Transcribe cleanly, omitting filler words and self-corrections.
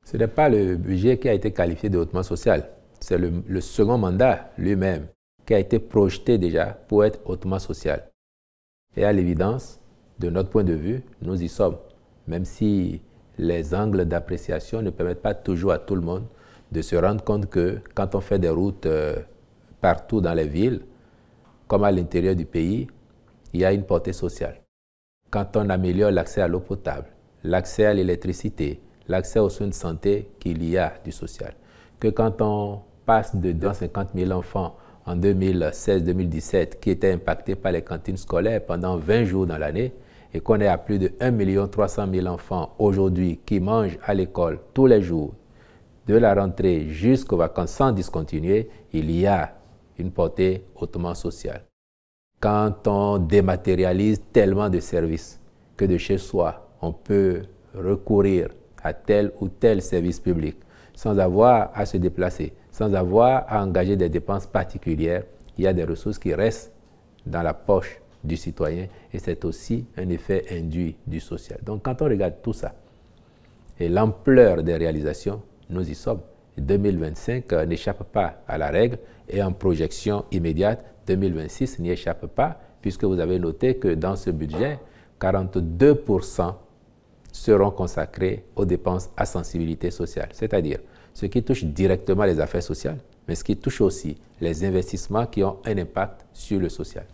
Ce n'est pas le budget qui a été qualifié de hautement social. C'est le second mandat lui-même qui a été projeté déjà pour être hautement social. Et à l'évidence, de notre point de vue, nous y sommes. Même si les angles d'appréciation ne permettent pas toujours à tout le monde de se rendre compte que quand on fait des routes partout dans les villes, comme à l'intérieur du pays, il y a une portée sociale. Quand on améliore l'accès à l'eau potable, l'accès à l'électricité, l'accès aux soins de santé, qu'il y a du social. Que quand on passe de 250 000 enfants en 2016-2017 qui étaient impactés par les cantines scolaires pendant 20 jours dans l'année et qu'on est à plus de 1 300 000 enfants aujourd'hui qui mangent à l'école tous les jours, de la rentrée jusqu'aux vacances sans discontinuer, il y a une portée hautement sociale. Quand on dématérialise tellement de services que de chez soi, on peut recourir à tel ou tel service public sans avoir à se déplacer, sans avoir à engager des dépenses particulières, il y a des ressources qui restent dans la poche du citoyen et c'est aussi un effet induit du social. Donc quand on regarde tout ça et l'ampleur des réalisations, nous y sommes. 2025 n'échappe pas à la règle et en projection immédiate, 2026 n'y échappe pas puisque vous avez noté que dans ce budget, 42% seront consacrés aux dépenses à sensibilité sociale, c'est-à-dire ce qui touche directement les affaires sociales, mais ce qui touche aussi les investissements qui ont un impact sur le social.